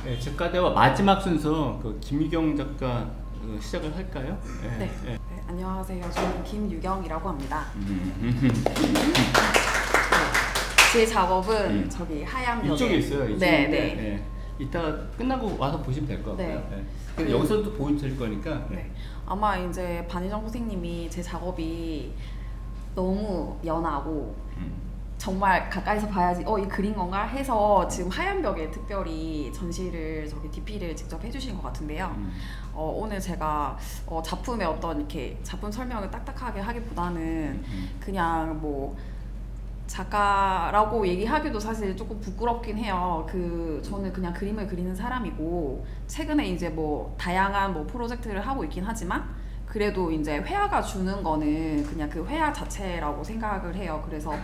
네, 작가대화 마지막 순서 그 김유경 작가 시작을 할까요? 네. 네. 네. 안녕하세요. 저는 김유경이라고 합니다. 제 작업은 저기 하얀 벽에 이쪽에 있어요. 네, 네. 이따가 끝나고 와서 보시면 될 것 같고요. 네. 근데 여기서도 보여드릴 거니까. 네. 아마 이제 반희정 선생님이 제 작업이 너무 연하고 정말 가까이서 봐야지 이 그린 건가 해서 지금 하얀 벽에 특별히 전시를 저기 DP를 직접 해주신 것 같은데요. 오늘 제가 작품의 어떤 이렇게 작품 설명을 딱딱하게 하기보다는 그냥 뭐 작가라고 얘기하기도 사실 조금 부끄럽긴 해요. 저는 그냥 그림을 그리는 사람이고 최근에 이제 뭐 다양한 뭐 프로젝트를 하고 있긴 하지만 그래도 이제 회화가 주는 거는 그냥 그 회화 자체라고 생각을 해요. 그래서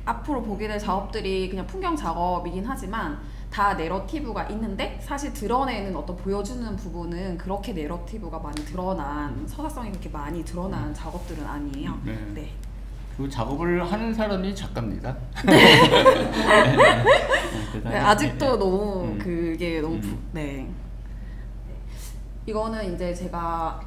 앞으로 보게 될 작업들이 그냥 풍경 작업이긴 하지만 다 내러티브가 있는데 사실 드러내는 어떤 보여주는 부분은 그렇게 내러티브가 많이 드러난 서사성이 그렇게 많이 드러난 작업들은 아니에요. 네. 그 작업을 하는 사람이 작가입니다. 네, 아직도 너무 그게 너무 네. 이거는 이제 제가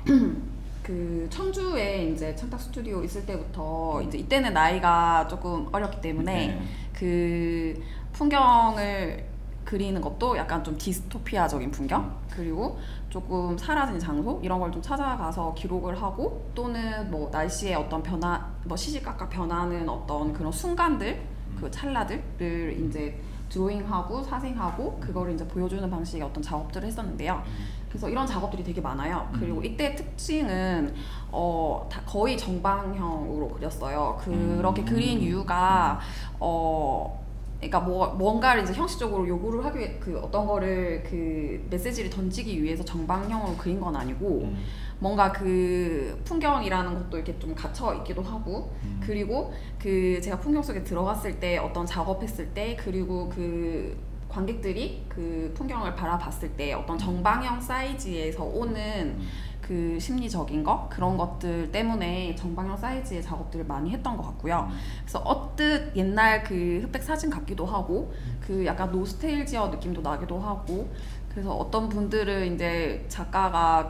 청주에 이제 창작 스튜디오 있을 때부터 이제 이때는 나이가 조금 어렸기 때문에 그 풍경을 그리는 것도 약간 좀 디스토피아적인 풍경 그리고 조금 사라진 장소 이런 걸 좀 찾아가서 기록을 하고 또는 뭐 날씨의 어떤 변화 뭐 시시각각 변하는 어떤 그런 순간들 그 찰나들을 이제 드로잉하고 사생하고 그거를 이제 보여주는 방식의 어떤 작업들을 했었는데요. 그래서 이런 작업들이 되게 많아요. 그리고 이때 특징은 다 거의 정방형으로 그렸어요. 그렇게 그린 이유가 그러니까 뭔가를 이제 형식적으로 요구를 하기 위해 어떤 거를 메시지를 던지기 위해서 정방형으로 그린 건 아니고 뭔가 풍경이라는 것도 이렇게 좀 갇혀 있기도 하고 그리고 제가 풍경 속에 들어갔을 때 어떤 작업했을 때 그리고 관객들이 풍경을 바라봤을 때 어떤 정방형 사이즈에서 오는 심리적인 그런 것들 때문에 정방형 사이즈의 작업들을 많이 했던 것 같고요. 그래서 언뜻 옛날 흑백 사진 같기도 하고 약간 노스텔지어 느낌도 나기도 하고 그래서 어떤 분들은 이제 작가가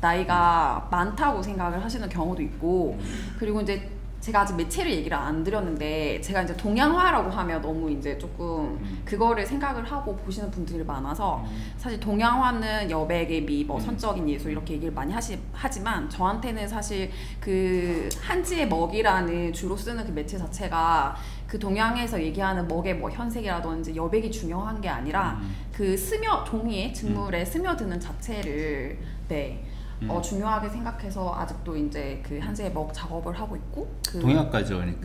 나이가 많다고 생각을 하시는 경우도 있고 그리고 이제 제가 아직 매체를 얘기를 안 드렸는데 제가 이제 동양화라고 하면 너무 이제 조금 그거를 생각을 하고 보시는 분들이 많아서 사실 동양화는 여백의 미, 뭐 선적인 예술 이렇게 얘기를 많이 하지만 저한테는 사실 한지의 먹이라는 주로 쓰는 매체 자체가 동양에서 얘기하는 먹의 뭐 현색이라든지 여백이 중요한 게 아니라 종이에 직물에 스며드는 자체를 중요하게 생각해서 아직도 이제 한지의 먹 작업을 하고 있고 동양까지요, 그러니까.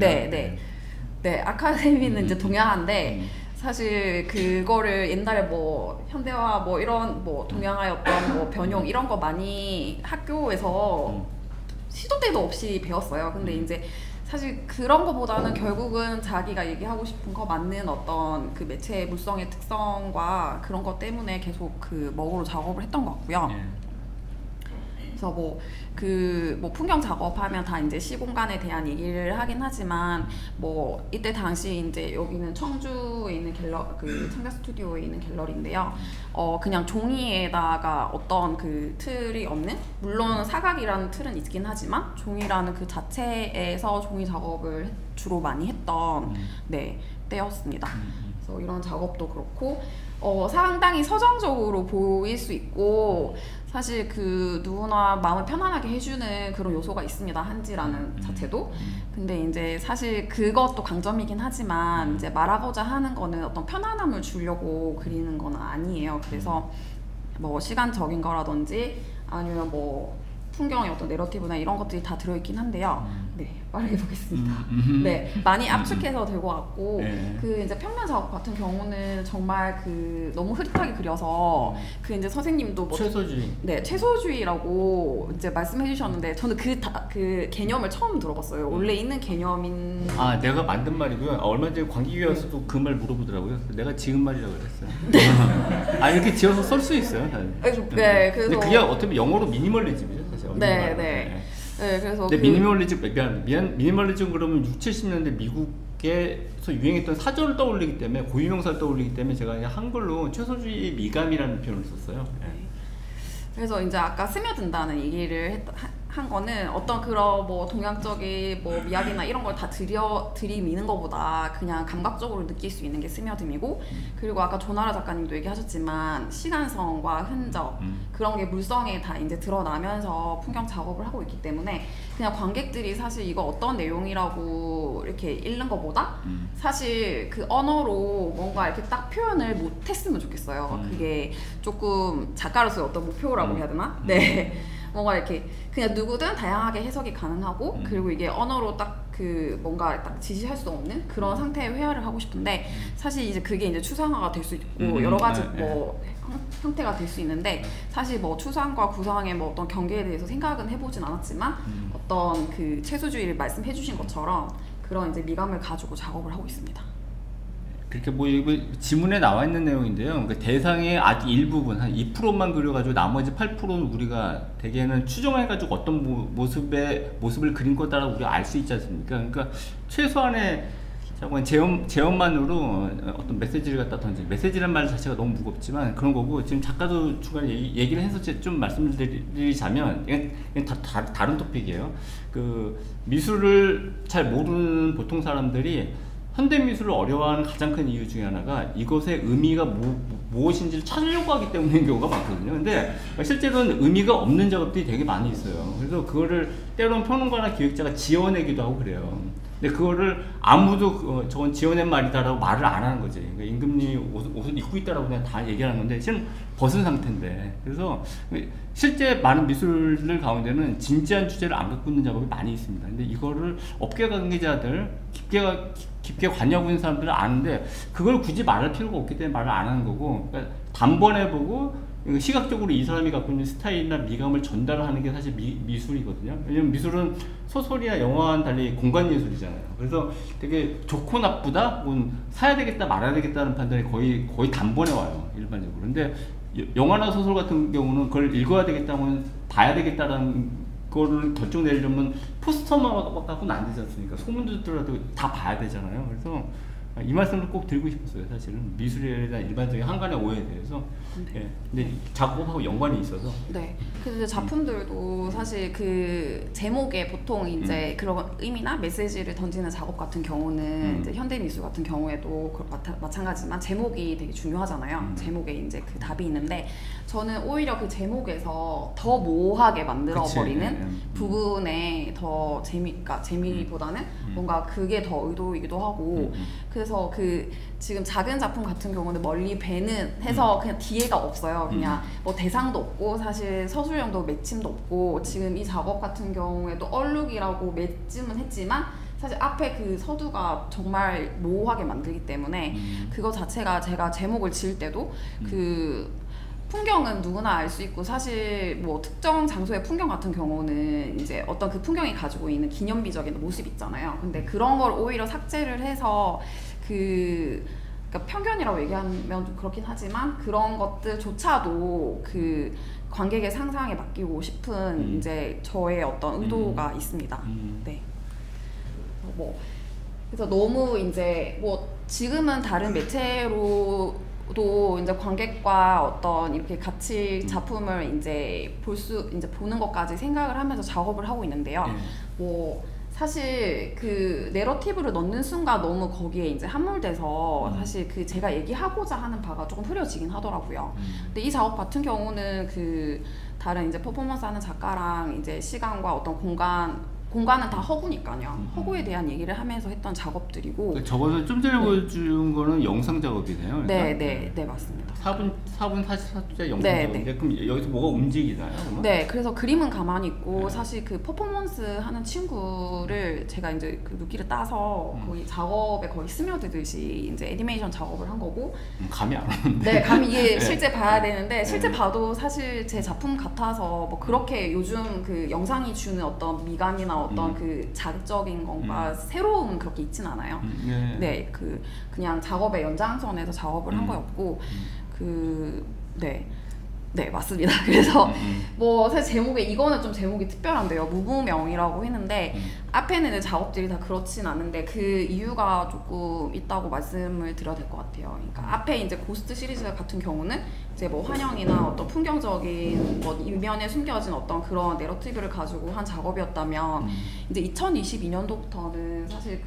네, 아카데미는 이제 동양화인데 사실 그거를 옛날에 뭐 현대화 뭐 이런 뭐 동양화였던 뭐 변형 이런 거 많이 학교에서 시도 때도 없이 배웠어요. 근데 이제 사실 그런 거보다는 결국은 자기가 얘기하고 싶은 거 맞는 어떤 매체의 물성의 특성과 그런 것 때문에 계속 먹으로 작업을 했던 것 같고요. 그래서 풍경 작업하면 다 이제 시공간에 대한 얘기를 하긴 하지만 이때 당시 이제 여기는 청주에 있는 창작 스튜디오에 있는 갤러리인데요. 그냥 종이에다가 어떤 틀이 없는 물론 사각이라는 틀은 있긴 하지만 종이라는 자체에서 종이 작업을 주로 많이 했던 때였습니다. 그래서 이런 작업도 그렇고 상당히 서정적으로 보일 수 있고 사실 누구나 마음을 편안하게 해주는 그런 요소가 있습니다. 한지라는 자체도. 근데 이제 사실 그것도 강점이긴 하지만 이제 말하고자 하는 거는 어떤 편안함을 주려고 그리는 건 아니에요. 그래서 뭐 시간적인 거라든지 아니면 뭐 풍경의 어떤 내러티브나 이런 것들이 다 들어있긴 한데요. 네, 빠르게 보겠습니다. 네, 많이 압축해서 들고 왔고 이제 평면 작업 같은 경우는 정말 너무 흐릿하게 그려서 이제 선생님도 뭐 최소주의. 네, 최소주의라고 이제 말씀해 주셨는데 저는 그 개념을 처음 들어봤어요. 원래 있는 개념인. 내가 만든 말이고요. 얼마 전에 관객이 와서도 그 말 물어보더라고요. 내가 지은 말이라고 그랬어요. 이렇게 지어서 쓸 수 있어요. 그래서 근데 그게 어떻게 보면 영어로 미니멀리즘이죠, 사실. 네, 그래서 근데 미니멀리즘 그러면 60, 70년대 미국 밖에서 유행했던 사전을 떠올리기 때문에 고유명사를 떠올리기 때문에 제가 그냥 한글로 최소주의 미감이라는 표현을 썼어요. 네. 그래서 이제 아까 스며든다는 얘기를 한 거는 어떤 그런 뭐 동양적인 뭐 미학이나 이런 걸 다 들이미는 것보다 그냥 감각적으로 느낄 수 있는 게 스며듦이고, 그리고 아까 조나라 작가님도 얘기하셨지만 시간성과 흔적 그런 게 물성에 다 이제 드러나면서 풍경 작업을 하고 있기 때문에 그냥 관객들이 사실 이거 어떤 내용이라고 이렇게 읽는 것보다 사실 그 언어로 뭔가 이렇게 딱 표현을 못했으면 좋겠어요. 그게 조금 작가로서의 어떤 목표라고 해야 되나? 네. 뭔가 이렇게 그냥 누구든 다양하게 해석이 가능하고 그리고 이게 언어로 딱 그 뭔가 딱 지시할 수 없는 그런 상태의 회화를 하고 싶은데, 사실 이제 그게 이제 추상화가 될 수 있고 여러 가지 뭐 형태가 될 수 있는데, 사실 뭐 추상과 구상의 뭐 어떤 경계에 대해서 생각은 해보진 않았지만 어떤 그 채소주의를 말씀해 주신 것처럼 그런 이제 미감을 가지고 작업을 하고 있습니다. 그렇게 뭐 지문에 나와 있는 내용인데요. 그러니까 대상의 아주 일부분 한 2%만 그려가지고 나머지 8%는 우리가 대개는 추정해가지고 어떤 모습을 그린 거다라고 우리가 알 수 있지 않습니까? 그러니까 최소한의 제어만으로 어떤 메시지를 갖다 던지, 메시지란 말 자체가 너무 무겁지만 그런 거고, 지금 작가도 중간에 얘기를 해서 좀 말씀드리자면 이건 다른 토픽이에요. 그 미술을 잘 모르는 보통 사람들이 현대미술을 어려워하는 가장 큰 이유 중에 하나가 이것의 의미가 무엇인지를 찾으려고 하기 때문인 경우가 많거든요. 근데 실제로는 의미가 없는 작업들이 되게 많이 있어요. 그래서 그거를 때로는 평론가나 기획자가 지어내기도 하고 그래요. 근데 그거를 아무도 저건 지어낸 말이다라고 말을 안 하는 거지. 그러니까 임금님이 옷을 입고 있다라고 그냥 다 얘기하는 건데 실은 벗은 상태인데. 그래서 실제 많은 미술들 가운데는 진지한 주제를 안 갖고 있는 작업이 많이 있습니다. 근데 이거를 업계 관계자들 깊게 관여하고 있는 사람들은 아는데 그걸 굳이 말할 필요가 없기 때문에 말을 안 하는 거고, 그러니까 단번에 보고 시각적으로 이 사람이 갖고 있는 스타일이나 미감을 전달하는 게 사실 미술이거든요. 왜냐면 미술은 소설이나 영화와는 달리 공간 예술이잖아요. 그래서 되게 좋고 나쁘다, 혹은 사야 되겠다 말아야 되겠다는 판단이 거의 단번에 와요, 일반적으로. 근데 영화나 소설 같은 경우는 그걸 읽어야 되겠다, 혹은 봐야 되겠다라는 그거를 결정 내리려면 포스터만 갖고는 안 되지 않습니까? 소문 듣더라도 다 봐야 되잖아요. 그래서 이 말씀을 꼭 드리고 싶었어요. 사실은 미술이나 일반적인 한간의 오해에 대해서. 예. 근데 작업하고 연관이 있어서. 네. 그래서 작품들도 사실 그 제목에 보통 이제 그런 의미나 메시지를 던지는 작업 같은 경우는 이제 현대 미술 같은 경우에도 마찬가지지만 제목이 되게 중요하잖아요. 제목에 이제 그 답이 있는데, 저는 오히려 그 제목에서 더 모호하게 만들어버리는 부분에 더 재미보다는 뭔가 그게 더 의도이기도 하고, 그래서 그 지금 작은 작품 같은 경우는 멀리 배는 해서 그냥 뒤에가 없어요. 그냥 뭐 대상도 없고 사실 서술형도 맺힘도 없고, 지금 이 작업 같은 경우에도 얼룩이라고 맺힘은 했지만 사실 앞에 그 서두가 정말 모호하게 만들기 때문에 그거 자체가 제가 제목을 지을 때도 그 풍경은 누구나 알 수 있고, 사실 뭐 특정 장소의 풍경 같은 경우는 이제 어떤 그 풍경이 가지고 있는 기념비적인 모습 있잖아요. 근데 그런 걸 오히려 삭제를 해서 그러니까 편견이라고 얘기하면 좀 그렇긴 하지만 그런 것들조차도 그 관객의 상상에 맡기고 싶은 이제 저의 어떤 의도가 있습니다. 네. 뭐 그래서 너무 이제 뭐 지금은 다른 매체로 또 이제 관객과 어떤 이렇게 같이 작품을 이제 보는 것까지 생각을 하면서 작업을 하고 있는데요. 뭐 사실 그 내러티브를 넣는 순간 너무 거기에 이제 함몰돼서 사실 그 제가 얘기하고자 하는 바가 조금 흐려지긴 하더라고요. 근데 이 작업 같은 경우는 그 다른 이제 퍼포먼스 하는 작가랑 이제 시간과 어떤 공간은 다 허구니까요. 허구에 대한 얘기를 하면서 했던 작업들이고. 저거는 좀 전에 보여준 거는 영상 작업이네요. 네, 맞습니다. 4분 44초짜리 영상 작업인데 그럼 여기서 뭐가 움직이나요? 그러면? 네, 그래서 그림은 가만히 있고 사실 그 퍼포먼스 하는 친구를 제가 이제 그 눕기를 따서 거의 작업에 거의 스며들듯이 이제 애니메이션 작업을 한 거고. 감이 안 오는데. 네, 감이 이게 실제 봐야 되는데 실제 봐도 사실 제 작품 같아서 뭐 그렇게 요즘 그 영상이 주는 어떤 미감이나 어떤 그 자극적인 건가 새로움은 그렇게 있진 않아요. 네, 그냥 작업의 연장선에서 작업을 한 거였고, 네. 네, 맞습니다. 그래서 뭐 사실 제목에 이거는 좀 제목이 특별한데요. 무무명이라고 했는데 앞에는 이제 작업들이 다 그렇진 않은데 그 이유가 조금 있다고 말씀을 드려야 될 것 같아요. 그러니까 앞에 이제 고스트 시리즈 같은 경우는 이제 뭐 환영이나 어떤 풍경적인 뭐 이면에 숨겨진 어떤 그런 내러티브를 가지고 한 작업이었다면 이제 2022년도부터는 사실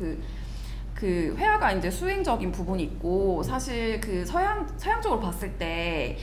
그 회화가 이제 수행적인 부분이 있고 사실 그 서양적으로 봤을 때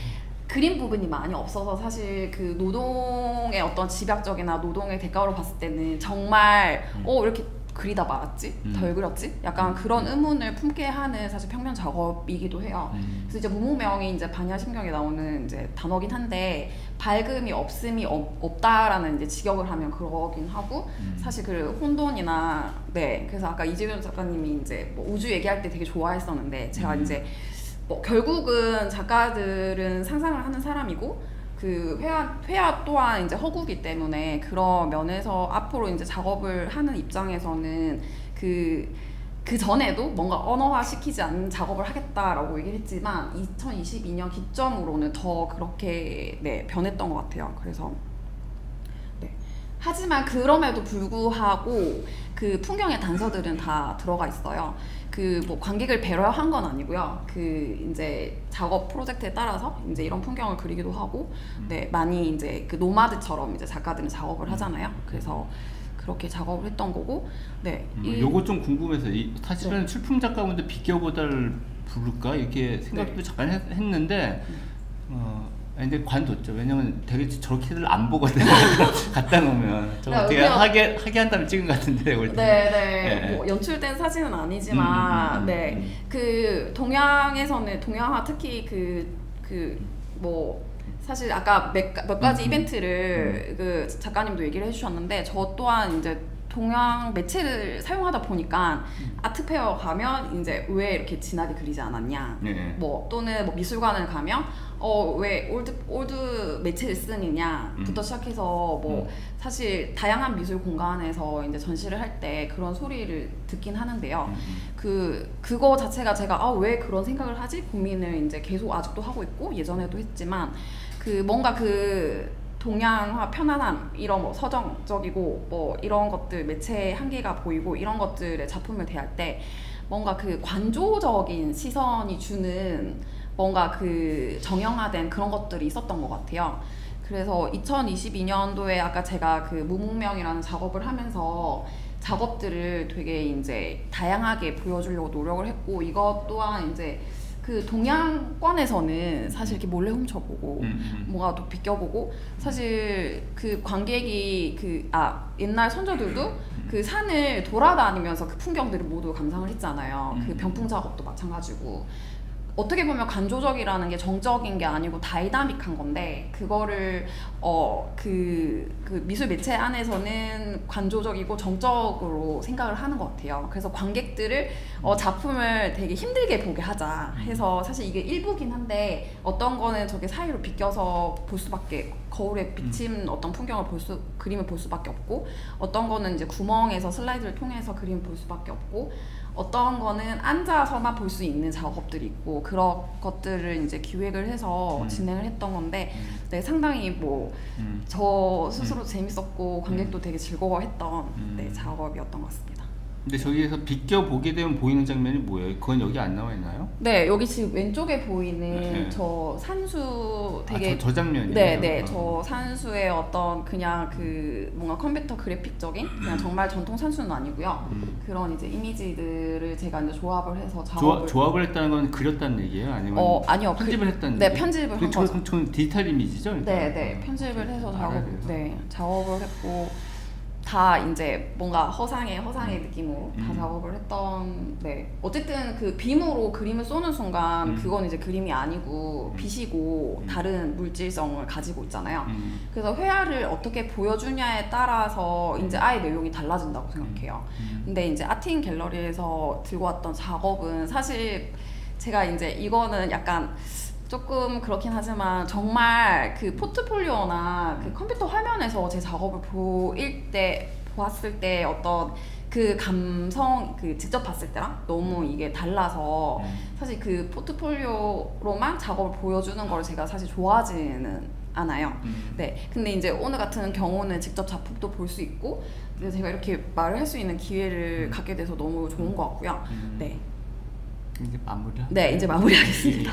그림 부분이 많이 없어서 사실 그 노동의 어떤 집약적이나 노동의 대가로 봤을 때는 정말 왜 이렇게 그리다 말았지? 덜 그렸지? 약간 그런 의문을 품게 하는 사실 평면 작업이기도 해요. 그래서 이제 무무명이 이제 반야심경에 나오는 이제 단어긴 한데 밝음이 없음이 없다라는 이제 직역을 하면 그러긴 하고 사실 그 혼돈이나 네 그래서 아까 이재균 작가님이 이제 뭐 우주 얘기할 때 되게 좋아했었는데 제가 이제 뭐 결국은 작가들은 상상을 하는 사람이고 그 회화 또한 이제 허구기 때문에 그런 면에서 앞으로 이제 작업을 하는 입장에서는 그 전에도 뭔가 언어화 시키지 않는 작업을 하겠다라고 얘기를 했지만 2022년 기점으로는 더 그렇게 네 변했던 것 같아요. 그래서 네. 하지만 그럼에도 불구하고 그 풍경의 단서들은 다 들어가 있어요. 그 뭐 관객을 배려한 건 아니고요. 그 이제 작업 프로젝트에 따라서 이제 이런 풍경을 그리기도 하고, 네 많이 이제 그 노마드처럼 이제 작가들은 작업을 하잖아요. 그래서 그렇게 작업을 했던 거고, 네. 요거 좀 궁금해서 사실은 네. 출품 작가분들 비껴보다를 부를까 이렇게 생각도 네. 잠깐 했는데. 근데 관뒀죠. 왜냐면 되게 저렇게들 안 보거든요. 갖다 놓으면 저 어떻게 하게 한 다음에 찍은 것 같은데. 네네. 뭐 연출된 사진은 아니지만, 네. 그 동양에서는 동양화 특히 뭐 사실 아까 몇 가지 이벤트를 그 작가님도 얘기를 해주셨는데 저 또한 이제 동양 매체를 사용하다 보니까 아트페어 가면 이제 왜 이렇게 진하게 그리지 않았냐, 네. 뭐 또는 뭐 미술관을 가면 왜 올드 매체를 쓰느냐부터 시작해서 뭐 사실 다양한 미술 공간에서 이제 전시를 할 때 그런 소리를 듣긴 하는데요. 그거 자체가 제가 왜 그런 생각을 하지 고민을 이제 계속 아직도 하고 있고 예전에도 했지만 그 뭔가 그 동양화 편안함 이런 뭐 서정적이고 뭐 이런 것들 매체의 한계가 보이고 이런 것들의 작품을 대할 때 뭔가 그 관조적인 시선이 주는 뭔가 그 정형화된 그런 것들이 있었던 것 같아요. 그래서 2022년도에 아까 제가 그 무문명이라는 작업을 하면서 작업들을 되게 이제 다양하게 보여주려고 노력을 했고 이것 또한 이제 그 동양권에서는 사실 이렇게 몰래 훔쳐보고 뭔가 또 비껴보고 사실 그 관객이 옛날 선조들도 그 산을 돌아다니면서 그 풍경들을 모두 감상을 했잖아요. 그 병풍 작업도 마찬가지고 어떻게 보면 관조적이라는 게 정적인 게 아니고 다이나믹한 건데 그거를 그 미술 매체 안에서는 관조적이고 정적으로 생각을 하는 것 같아요. 그래서 관객들을 작품을 되게 힘들게 보게 하자 해서 사실 이게 일부긴 한데 어떤 거는 저게 사이로 비껴서 볼 수밖에 거울에 비친 어떤 풍경을 그림을 볼 수밖에 없고 어떤 거는 이제 구멍에서 슬라이드를 통해서 그림을 볼 수밖에 없고 어떤 거는 앉아서만 볼 수 있는 작업들이 있고 그런 것들을 이제 기획을 해서 진행을 했던 건데 네, 상당히 뭐 저 스스로 재밌었고 관객도 되게 즐거워했던 네, 작업이었던 것 같습니다. 근데 저기에서 비껴보게 되면 보이는 장면이 뭐예요? 그건 여기 안 나와 있나요? 네, 여기 지금 왼쪽에 보이는 저 산수 되게 저 장면이요? 네, 저 산수의 어떤 그냥 그 뭔가 컴퓨터 그래픽적인 그냥 정말 전통 산수는 아니고요. 그런 이제 이미지들을 제가 이제 조합을 해서 조합을 했다는 건 그렸다는 얘기예요? 아니면 아니요. 편집을 했다는 네, 편집을 한 거죠. 전 디지털 이미지죠? 그러니까? 네, 편집을 해서 작업을 했고 다 이제 뭔가 허상의 느낌으로 다 작업을 했던 어쨌든 그 빔으로 그림을 쏘는 순간 그건 이제 그림이 아니고 빛이고 다른 물질성을 가지고 있잖아요. 그래서 회화를 어떻게 보여주냐에 따라서 이제 아예 내용이 달라진다고 생각해요. 근데 이제 아트인 갤러리에서 들고 왔던 작업은 사실 제가 이제 이거는 약간 조금 그렇긴 하지만 정말 그 포트폴리오나 그 컴퓨터 화면에서 제 작업을 보았을 때 어떤 그 감성 그 직접 봤을 때랑 너무 이게 달라서 사실 그 포트폴리오로만 작업을 보여주는 걸 제가 사실 좋아하지는 않아요. 네. 근데 이제 오늘 같은 경우는 직접 작품도 볼 수 있고 제가 이렇게 말을 할 수 있는 기회를 갖게 돼서 너무 좋은 것 같고요. 네. 이제 마무리야? 네, 이제 마무리하겠습니다.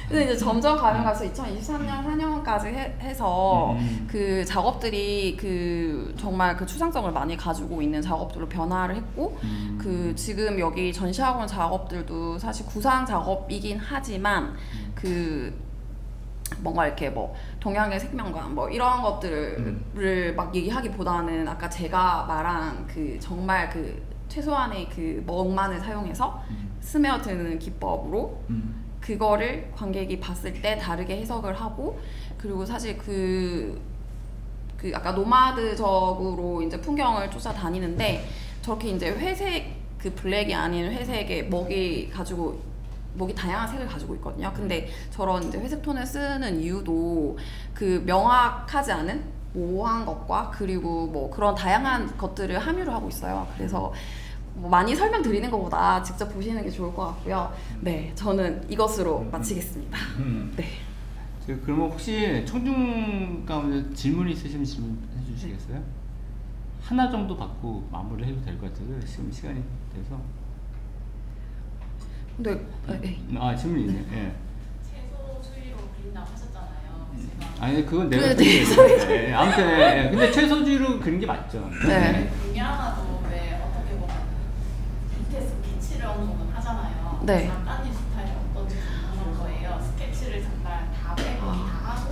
근데 이제 점점 가면 갈수록 2023년, 4년까지 해서 그 작업들이 그 정말 그 추상성을 많이 가지고 있는 작업들로 변화를 했고 그 지금 여기 전시하고 있는 작업들도 사실 구상 작업이긴 하지만 그 뭔가 이렇게 뭐 동양의 생명관 뭐 이런 것들을 막 얘기하기보다는 아까 제가 말한 그 정말 그 최소한의 그 멍만을 사용해서 스며드는 기법으로 그거를 관객이 봤을 때 다르게 해석을 하고 그리고 사실 그 아까 노마드적으로 이제 풍경을 쫓아다니는데 저렇게 이제 회색 그 블랙이 아닌 회색의 먹이 다양한 색을 가지고 있거든요. 근데 저런 이제 회색 톤을 쓰는 이유도 그 명확하지 않은 모호한 것과 그리고 뭐 그런 다양한 것들을 함유를 하고 있어요. 그래서 뭐 많이 설명드리는 것보다 직접 보시는 게 좋을 것 같고요. 네, 저는 이것으로 마치겠습니다. 네. 그러면 혹시 청중 가운데 질문이 있으시면 질문해 주시겠어요? 하나 정도 받고 마무리를 해도 될 것 같아요. 지금 시간이 돼서. 네. 질문이 있네요. 예. 채소주의로 그린다고 하셨잖아요. 아니 그건 내가 네. 아무튼 예. 근데 채소주의로 그린 게 맞죠. 네. 미안하도 왜 어떻게 보면 디테일 스케치를 어느 정도 하잖아요. 네. 작가님 스타일이 어떤지 궁금한 거예요. 스케치를 정말 다 빼고 다 하고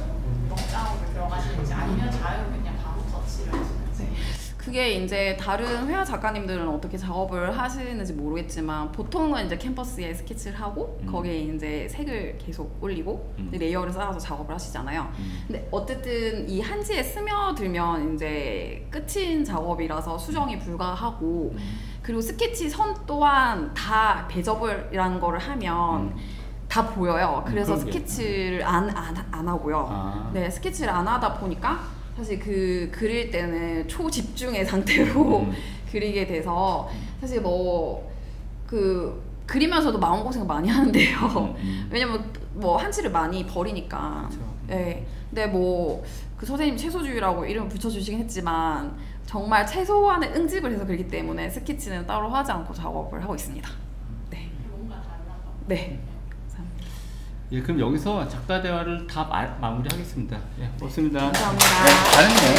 먹작업을 들어가시는지 아니면 자유로 그냥 바로 터치를 하시는지. 네. 그게 이제 다른 회화 작가님들은 어떻게 작업을 하시는지 모르겠지만 보통은 이제 캔버스에 스케치를 하고 거기에 이제 색을 계속 올리고 레이어를 쌓아서 작업을 하시잖아요. 근데 어쨌든 이 한지에 스며들면 이제 끝인 작업이라서 수정이 불가하고 그리고 스케치 선 또한 다 배접을이라는 거를 하면 다 보여요. 그래서 스케치를 안 하고요. 네, 스케치를 안 하다 보니까 사실 그 그릴 때는 초집중의 상태로 그리게 돼서 사실 뭐 그 그리면서도 마음고생 많이 하는데요. 왜냐면 뭐 한치를 많이 버리니까. 네. 근데 뭐 그 선생님 채소주의라고 이름을 붙여주시긴 했지만 정말 최소한의 응집을 해서 그리기 때문에 스케치는 따로 하지 않고 작업을 하고 있습니다. 네. 뭔가 달라서. 네. 예, 그럼 여기서 작가 대화를 다 마무리하겠습니다. 예, 고맙습니다. 감사합니다. 네, 잘했네요.